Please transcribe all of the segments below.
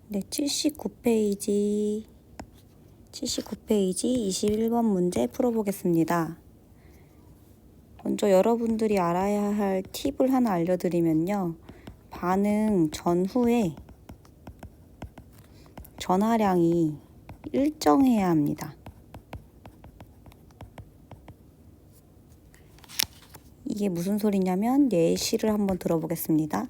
네, 79페이지 21번 문제 풀어보겠습니다. 먼저 여러분들이 알아야 할 팁을 하나 알려드리면요. 반응 전후에 전하량이 일정해야 합니다. 이게 무슨 소리냐면 예시를 한번 들어보겠습니다.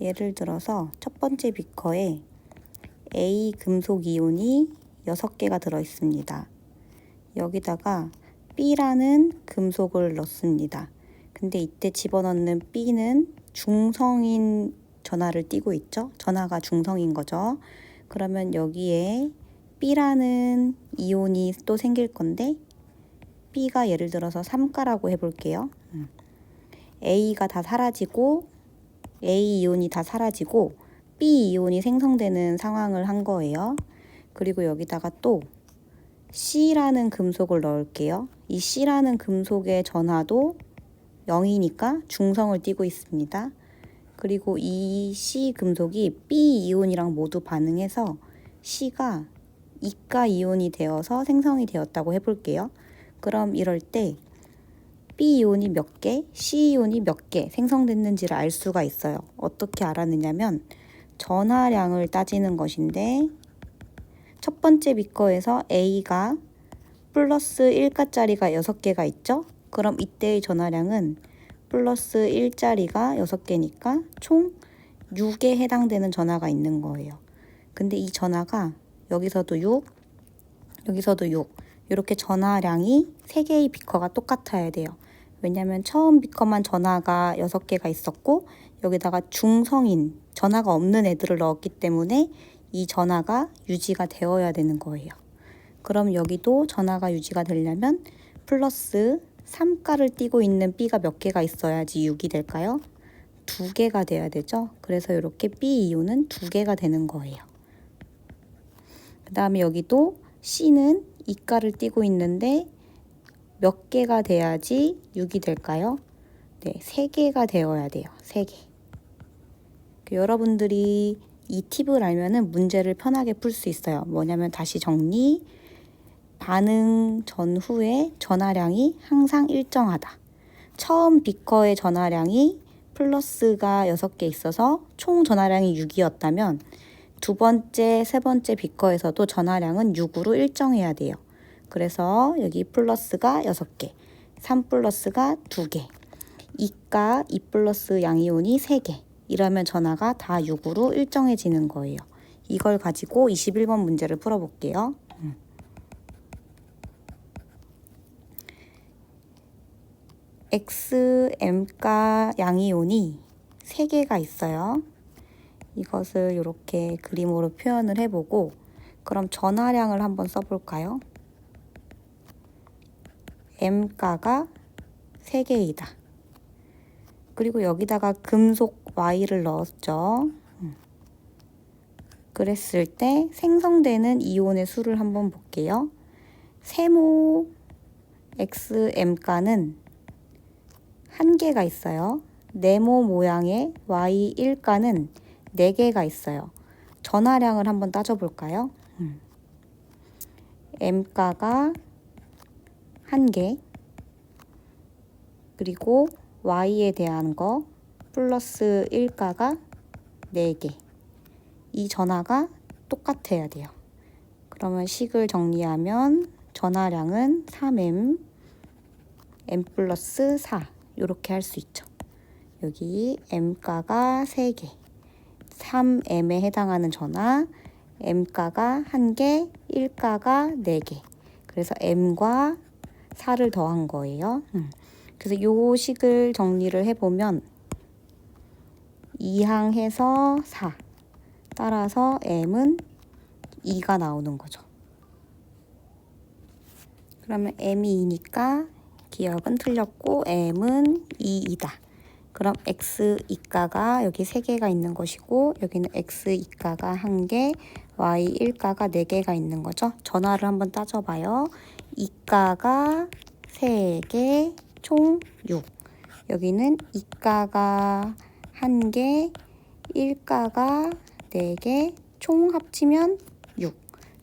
예를 들어서 첫 번째 비커에 A 금속 이온이 6개가 들어있습니다. 여기다가 B라는 금속을 넣습니다. 근데 이때 집어넣는 B는 중성인 전하를 띠고 있죠? 전하가 중성인 거죠. 그러면 여기에 B라는 이온이 또 생길 건데 B가 예를 들어서 3가라고 해볼게요. A가 다 사라지고 A 이온이 다 사라지고 B 이온이 생성되는 상황을 한 거예요. 그리고 여기다가 또 C라는 금속을 넣을게요. 이 C라는 금속의 전하도 0이니까 중성을 띠고 있습니다. 그리고 이 C 금속이 B 이온이랑 모두 반응해서 C가 이가 이온이 되어서 생성이 되었다고 해볼게요. 그럼 이럴 때 B 이온이 몇 개, C 이온이 몇 개 생성됐는지를 알 수가 있어요. 어떻게 알았느냐면 전하량을 따지는 것인데 첫 번째 비커에서 A가 플러스 1가짜리가 6개가 있죠? 그럼 이때의 전하량은 플러스 1짜리가 6개니까 총 6에 해당되는 전하가 있는 거예요. 근데 이 전하가 여기서도 6, 여기서도 6 이렇게 전하량이 3개의 비커가 똑같아야 돼요. 왜냐면 처음 비커만 전하가 6개가 있었고 여기다가 중성인 전하가 없는 애들을 넣었기 때문에 이 전하가 유지가 되어야 되는 거예요. 그럼 여기도 전하가 유지가 되려면 플러스 3가를 띠고 있는 B가 몇 개가 있어야지 6이 될까요? 2개가 돼야 되죠. 그래서 이렇게 B 이온은 2개가 되는 거예요. 그 다음에 여기도 C는 2가를 띠고 있는데 몇 개가 돼야지 6이 될까요? 네, 3개가 되어야 돼요. 3개. 여러분들이 이 팁을 알면은 문제를 편하게 풀 수 있어요. 뭐냐면 다시 정리. 반응 전후에 전하량이 항상 일정하다. 처음 비커의 전하량이 플러스가 6개 있어서 총 전하량이 6이었다면 두 번째, 세 번째 비커에서도 전하량은 6으로 일정해야 돼요. 그래서 여기 플러스가 6개, 3 플러스가 2개, 2가 2 플러스 양이온이 3개. 이러면 전하가 다 6으로 일정해지는 거예요. 이걸 가지고 21번 문제를 풀어볼게요. XM가 양이온이 3개가 있어요. 이것을 이렇게 그림으로 표현을 해보고 그럼 전하량을 한번 써볼까요? M가가 3개이다. 그리고 여기다가 금속 Y를 넣었죠. 그랬을 때 생성되는 이온의 수를 한번 볼게요. 세모 XM가는 1개가 있어요. 네모 모양의 Y1가는 4개가 있어요. 전하량을 한번 따져볼까요? M가가 1개, 그리고 Y에 대한 거 플러스 1가가 4개. 이 전하가 똑같아야 돼요. 그러면 식을 정리하면 전하량은 3M, M 플러스 4 이렇게 할 수 있죠. 여기 M가가 3개, 3M에 해당하는 전하, M가가 1개, 1가가 4개. 그래서 M과 4를 더한 거예요. 그래서 요 식을 정리를 해보면 2항해서 4. 따라서 M은 2가 나오는 거죠. 그러면 M이 2니까 기억은 틀렸고 M은 2이다. 그럼 X 이가가 여기 3개가 있는 것이고 여기는 X 이가가 1개, Y 1가가 4개가 있는 거죠. 전하를 한번 따져봐요. 이가가 3개, 총 6. 여기는 이가가 1개, 1가가 4개, 총 합치면 6.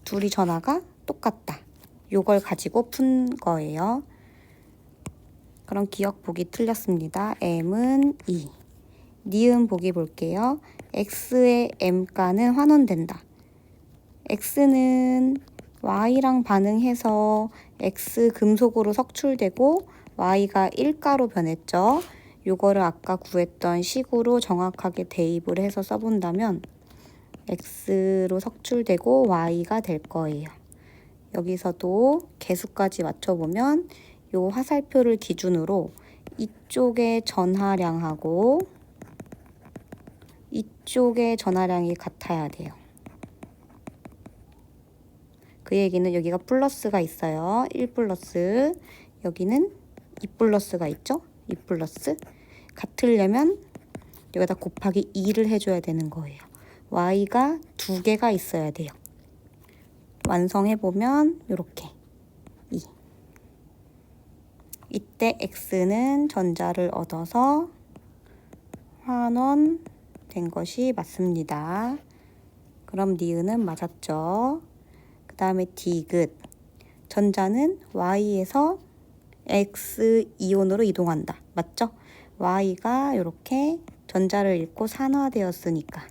둘이 전화가 똑같다. 요걸 가지고 푼 거예요. 그럼 기억 보기 틀렸습니다. m은 2. 니은 보기 볼게요. x의 m가는 환원된다. x는 y랑 반응해서 x 금속으로 석출되고 y가 1가로 변했죠. 요거를 아까 구했던 식으로 정확하게 대입을 해서 써본다면 x로 석출되고 y가 될 거예요. 여기서도 개수까지 맞춰보면 요 화살표를 기준으로 이쪽의 전하량하고 이쪽의 전하량이 같아야 돼요. 그 얘기는 여기가 플러스가 있어요. 1 플러스. 여기는 2 플러스가 있죠. 2 플러스. 같으려면 여기다 곱하기 2를 해줘야 되는 거예요. y가 2개가 있어야 돼요. 완성해보면 이렇게 2. 이때 x는 전자를 얻어서 환원된 것이 맞습니다. 그럼 니은은 맞았죠. 그 다음에 디귿. 전자는 y에서 x 이온으로 이동한다. 맞죠? y가 이렇게 전자를 잃고 산화되었으니까.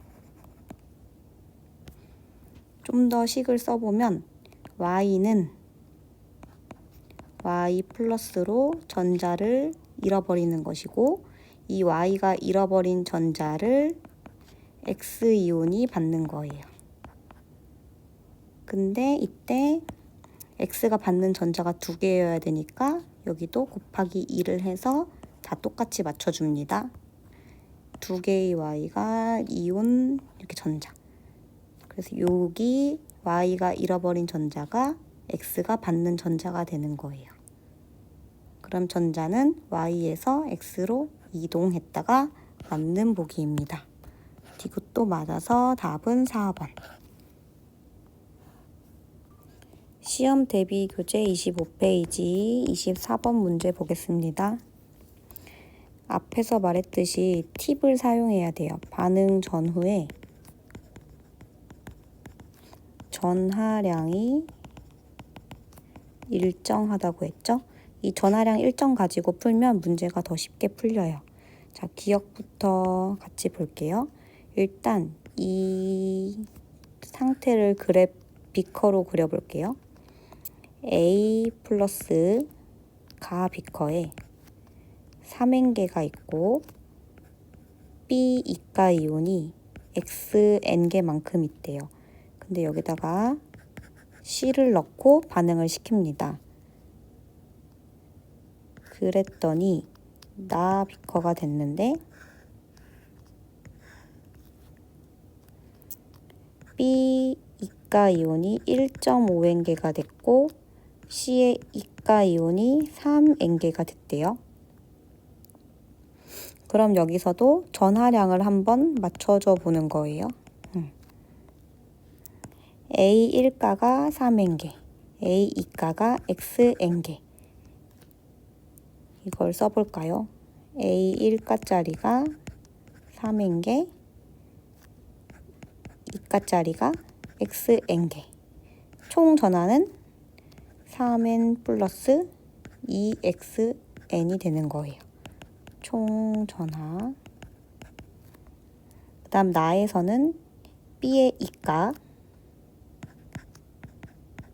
좀 더 식을 써보면 y는 y 플러스로 전자를 잃어버리는 것이고 이 y가 잃어버린 전자를 x이온이 받는 거예요. 근데 이때 x가 받는 전자가 2개여야 되니까 여기도 곱하기 2를 해서 다 똑같이 맞춰줍니다. 2개의 y가 이온 이렇게 전자. 그래서 여기 y가 잃어버린 전자가 x가 받는 전자가 되는 거예요. 그럼 전자는 y에서 x로 이동했다가 맞는 보기입니다. 디귿도 맞아서 답은 4번. 시험 대비 교재 25페이지 24번 문제 보겠습니다. 앞에서 말했듯이 팁을 사용해야 돼요. 반응 전후에 전하량이 일정하다고 했죠? 이 전하량 일정 가지고 풀면 문제가 더 쉽게 풀려요. 자, 기억부터 같이 볼게요. 일단 이 상태를 비커로 그려볼게요. A 플러스 가 비커에 3N개가 있고 B 이가 이온이 XN개만큼 있대요. 근데 여기다가 C를 넣고 반응을 시킵니다. 그랬더니 나 비커가 됐는데 B 이가 이온이 1.5N개가 됐고 C의 이가 이온이 3N개가 됐대요. 그럼 여기서도 전하량을 한번 맞춰줘 보는 거예요. A1가가 3N개, A2가가 XN개. 이걸 써볼까요? A1가짜리가 3N개, 2가짜리가 XN개. 총 전하는 3N 플러스 2XN이 되는 거예요. 총 전하. 그 다음 나에서는 B의 이가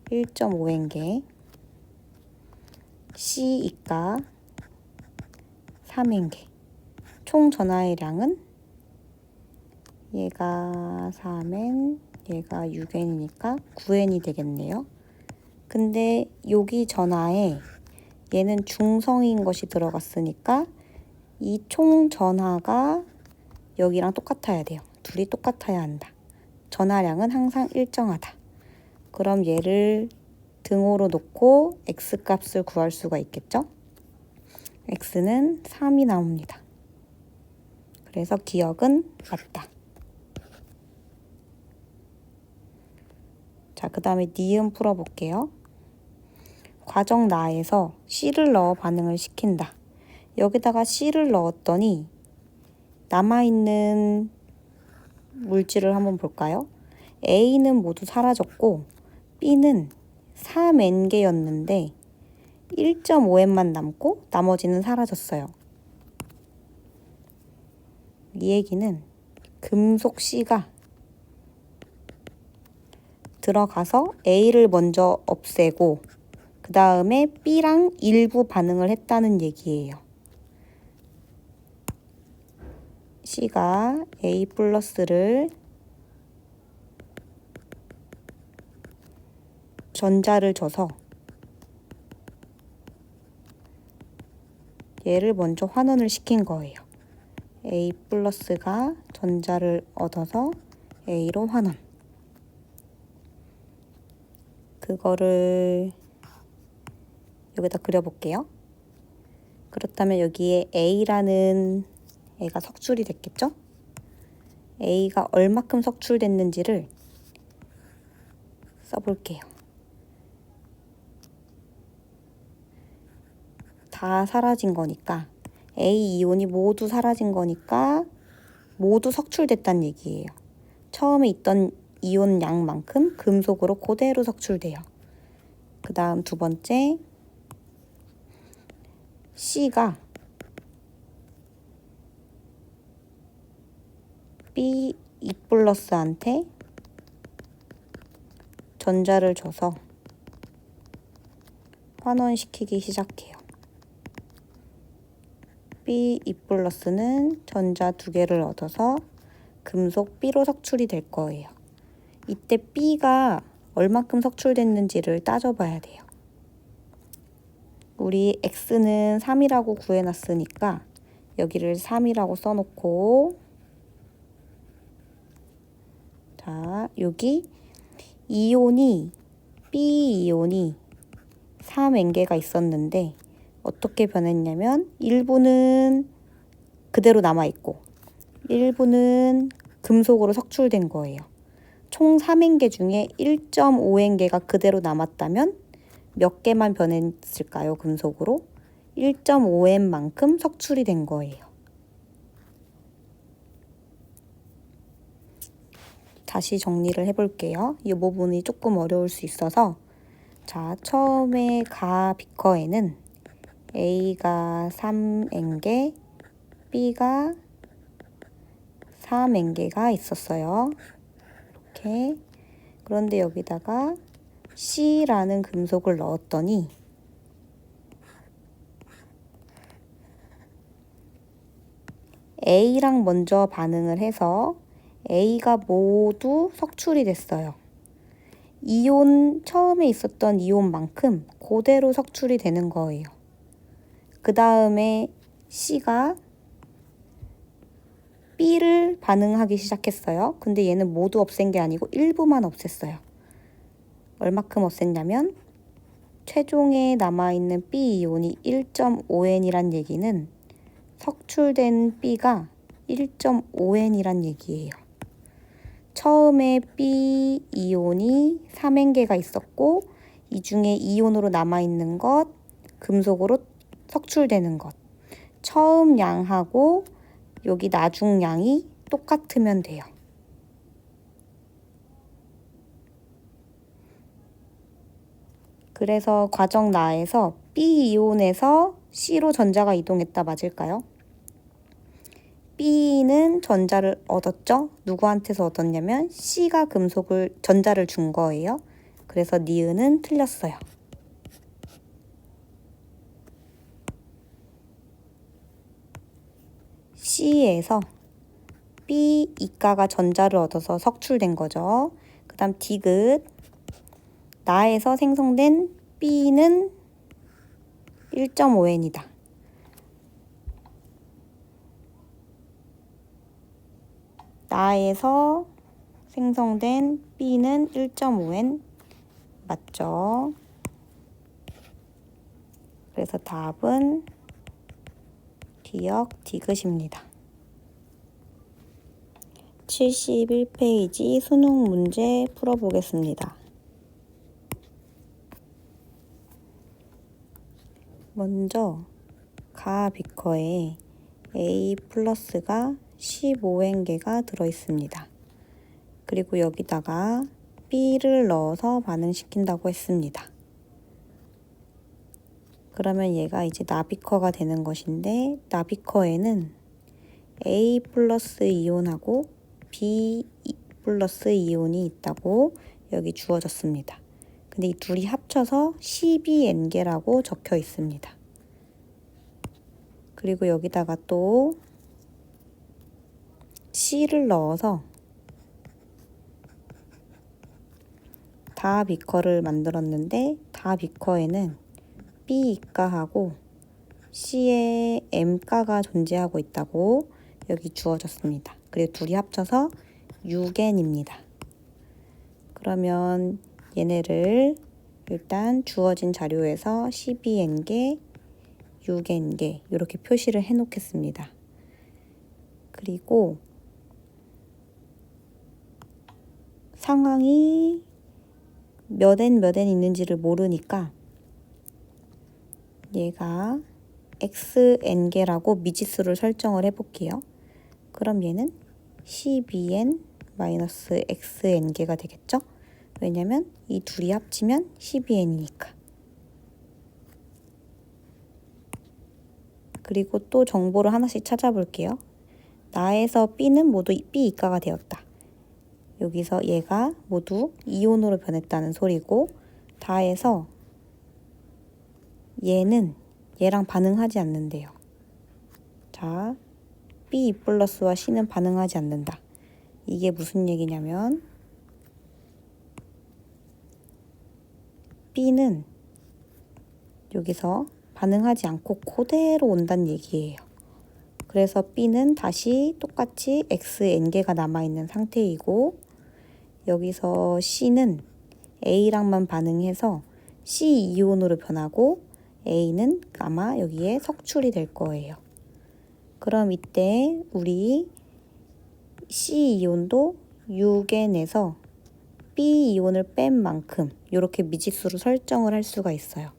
1.5N개, C 이가 3N개. 총 전하의 량은 얘가 3N, 얘가 6N이니까 9N이 되겠네요. 근데 여기 전하에 얘는 중성인 것이 들어갔으니까 이 총 전하가 여기랑 똑같아야 돼요. 둘이 똑같아야 한다. 전하량은 항상 일정하다. 그럼 얘를 등호로 놓고 x값을 구할 수가 있겠죠? x는 3이 나옵니다. 그래서 기억은 맞다. 자, 그 다음에 니은 풀어볼게요. 과정 나에서 C를 넣어 반응을 시킨다. 여기다가 C를 넣었더니 남아있는 물질을 한번 볼까요? A는 모두 사라졌고 B는 3N개였는데 1.5N만 남고 나머지는 사라졌어요. 이 얘기는 금속 C가 들어가서 A를 먼저 없애고 그 다음에 B랑 일부 반응을 했다는 얘기예요. C가 A 플러스를 전자를 줘서 얘를 먼저 환원을 시킨 거예요. A 플러스가 전자를 얻어서 A로 환원. 그거를 여기다 그려볼게요. 그렇다면 여기에 A라는 애가 석출이 됐겠죠? A가 얼마큼 석출됐는지를 써볼게요. 다 사라진 거니까 A 이온이 모두 사라진 거니까 모두 석출됐다는 얘기예요. 처음에 있던 이온 양만큼 금속으로 그대로 석출돼요. 그 다음 두 번째 C가 B 2 플러스한테 전자를 줘서 환원시키기 시작해요. B 2 플러스는 전자 2개를 얻어서 금속 B로 석출이 될 거예요. 이때 B가 얼마큼 석출됐는지를 따져봐야 돼요. 우리 X는 3이라고 구해놨으니까 여기를 3이라고 써놓고 자, 여기 이온이 B 이온이 3N개가 있었는데 어떻게 변했냐면 일부는 그대로 남아있고 일부는 금속으로 석출된 거예요. 총 3N개 중에 1.5N개가 그대로 남았다면 몇 개만 변했을까요? 금속으로? 1.5N만큼 석출이 된 거예요. 다시 정리를 해볼게요. 이 부분이 조금 어려울 수 있어서 자, 처음에 가 비커에는 A가 3N개, B가 3N개가 있었어요. 이렇게. 그런데 여기다가 C라는 금속을 넣었더니 A랑 먼저 반응을 해서 A가 모두 석출이 됐어요. 이온, 처음에 있었던 이온만큼 그대로 석출이 되는 거예요. 그 다음에 C가 B를 반응하기 시작했어요. 근데 얘는 모두 없앤 게 아니고 일부만 없앴어요. 얼마큼 없앴냐면 최종에 남아있는 B 이온이 1.5N이란 얘기는 석출된 B가 1.5N이란 얘기예요. 처음에 B 이온이 3N개가 있었고 이 중에 이온으로 남아있는 것, 금속으로 석출되는 것. 처음 양하고 여기 나중 양이 똑같으면 돼요. 그래서 과정 나에서 B 이온에서 C로 전자가 이동했다 맞을까요? B는 전자를 얻었죠? 누구한테서 얻었냐면 C가 전자를 준 거예요. 그래서 니은은 틀렸어요. C에서 B 이가가 전자를 얻어서 석출된 거죠. 그 다음 디귿 나에서 생성된 B는 1.5N이다. 나에서 생성된 B는 1.5N 맞죠? 그래서 답은 기억 디귿입니다. 71페이지 수능 문제 풀어보겠습니다. 먼저 가 비커에 A 플러스가 15N개가 들어있습니다. 그리고 여기다가 B를 넣어서 반응시킨다고 했습니다. 그러면 얘가 이제 나비커가 되는 것인데, 나비커에는 A 플러스 이온하고 B 플러스 이온이 있다고 여기 주어졌습니다. 근데 이 둘이 합쳐서 CBN계라고 적혀 있습니다. 그리고 여기다가 또 C를 넣어서 다 비커를 만들었는데, 다 비커에는 B 이가하고 C에 M가가 존재하고 있다고 여기 주어졌습니다. 그리고 둘이 합쳐서 6N입니다. 그러면 얘네를 일단 주어진 자료에서 12N계, 6N계 이렇게 표시를 해 놓겠습니다. 그리고 상황이 몇 N 있는지를 모르니까 얘가 XN계라고 미지수를 설정을 해볼게요. 그럼 얘는 12N-XN계가 되겠죠? 왜냐면 이 둘이 합치면 12N이니까. 그리고 또 정보를 하나씩 찾아볼게요. 나에서 B는 모두 B 이가가 되었다. 여기서 얘가 모두 이온으로 변했다는 소리고, 다에서 얘는 얘랑 반응하지 않는데요. 자, B 플러스와 C는 반응하지 않는다. 이게 무슨 얘기냐면 B는 여기서 반응하지 않고 그대로 온다는 얘기예요. 그래서 B는 다시 똑같이 XN계가 남아있는 상태이고, 여기서 C는 A랑만 반응해서 C2온으로 변하고 A는 아마 여기에 석출이 될 거예요. 그럼 이때 우리 C2온도 6N에서 B2온을 뺀 만큼 이렇게 미지수로 설정을 할 수가 있어요.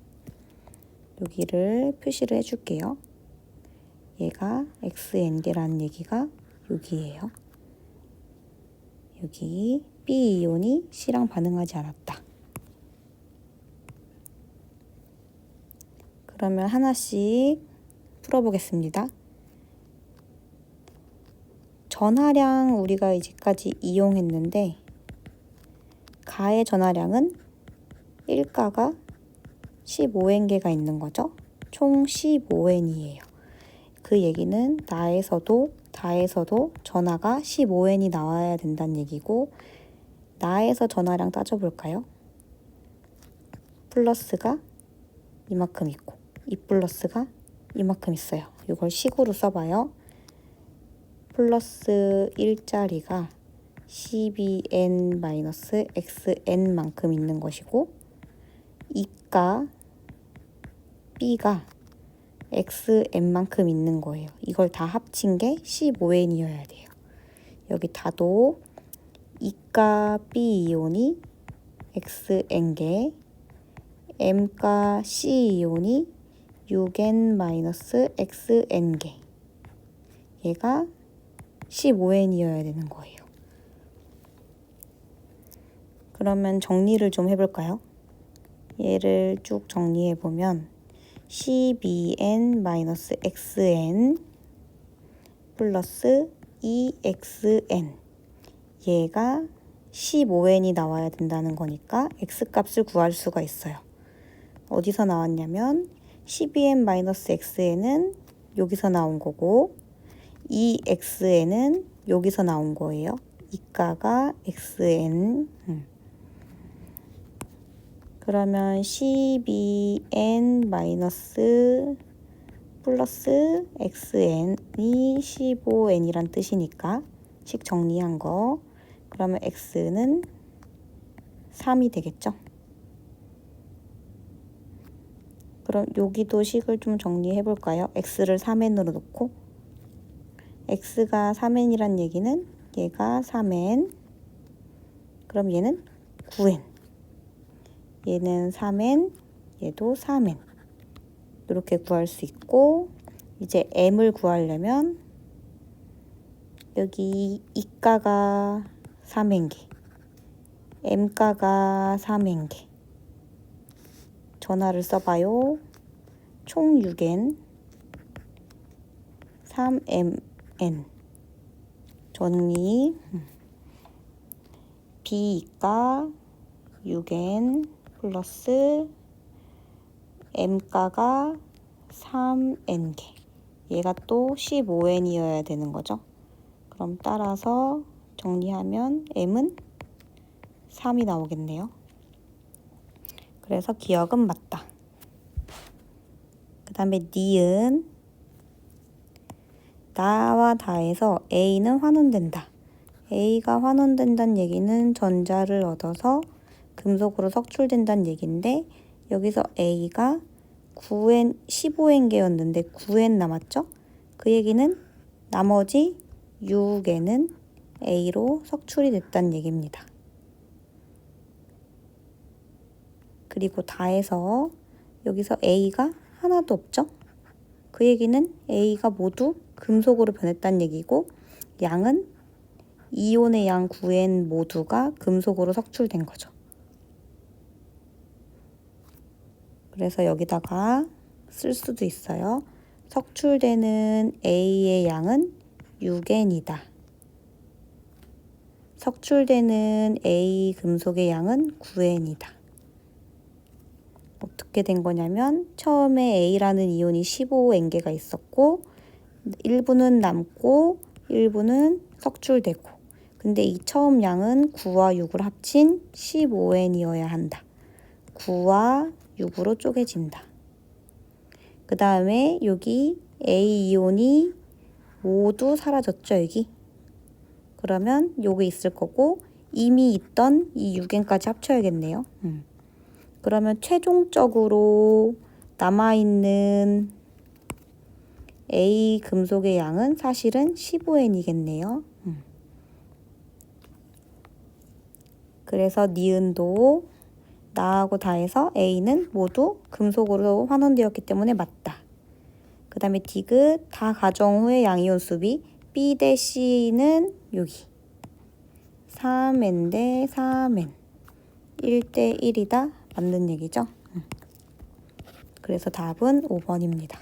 여기를 표시를 해줄게요. 얘가 XN계라는 얘기가 여기예요. 여기 B2온이 C랑 반응하지 않았다. 그러면 하나씩 풀어보겠습니다. 전하량 우리가 이제까지 이용했는데, 가의 전하량은 1가가 15N계가 있는 거죠. 총 15N이에요. 그 얘기는 나에서도 다에서도 전하가 15N이 나와야 된다는 얘기고, 나에서 전하량 따져볼까요? 플러스가 이만큼 있고 2 플러스가 이만큼 있어요. 이걸 식으로 써봐요. 플러스 1짜리가 12n-xn만큼 있는 것이고, 2가 b가 xn만큼 있는 거예요. 이걸 다 합친 게 15n이어야 돼요. 여기 다도 2가 b-이온이 xn계, m가 c-이온이 6n-xn계, 얘가 15n이어야 되는 거예요. 그러면 정리를 좀 해볼까요? 얘를 쭉 정리해보면 12n-xn 플러스 2xn, 얘가 15n이 나와야 된다는 거니까 x값을 구할 수가 있어요. 어디서 나왔냐면 12n-xn은 여기서 나온 거고, 2xn은 여기서 나온 거예요. 이가가 xn. 그러면 12n 플러스 xn이 15n이란 뜻이니까 식 정리한 거. 그러면 x는 3이 되겠죠. 그럼 여기도 식을 좀 정리해 볼까요? x를 3n으로 놓고, x가 3n이란 얘기는 얘가 3n, 그럼 얘는 9n, 얘는 3n, 얘도 3n, 이렇게 구할 수 있고, 이제 m을 구하려면 여기 이가가 3N개, M가가 3N개. 전화를 써봐요. 총 6N, 3MN. 정리. B가 6N 플러스 M가가 3N개. 얘가 또 15N이어야 되는 거죠. 그럼 따라서 정리하면 M은 3이 나오겠네요. 그래서 기억은 맞다. 그 다음에 니은 나와 다에서 A는 환원된다. A가 환원된다는 얘기는 전자를 얻어서 금속으로 석출된다는 얘기인데 여기서 A가 9N, 15N개였는데 9N 남았죠? 그 얘기는 나머지 6N은 A로 석출이 됐다는 얘기입니다. 그리고 다해서 여기서 A가 하나도 없죠? 그 얘기는 A가 모두 금속으로 변했다는 얘기고 양은 이온의 양 9N 모두가 금속으로 석출된 거죠. 그래서 여기다가 쓸 수도 있어요. 석출되는 A의 양은 6N이다. 석출되는 A 금속의 양은 9N이다. 어떻게 된 거냐면 처음에 A라는 이온이 15N개가 있었고 일부는 남고 일부는 석출되고 근데 이 처음 양은 9와 6을 합친 15N이어야 한다. 9와 6으로 쪼개진다. 그 다음에 여기 A 이온이 모두 사라졌죠, 여기? 그러면 여기 있을 거고 이미 있던 이 6N까지 합쳐야겠네요. 그러면 최종적으로 남아있는 A 금속의 양은 사실은 15N이겠네요. 그래서 니은도 나하고 다해서 A는 모두 금속으로 환원되었기 때문에 맞다. 그 다음에 디귿 다 가정 후의 양이온 수비 B 대 C는 여기 3N 대 3N 1대 1이다. 맞는 얘기죠. 그래서 답은 5번입니다.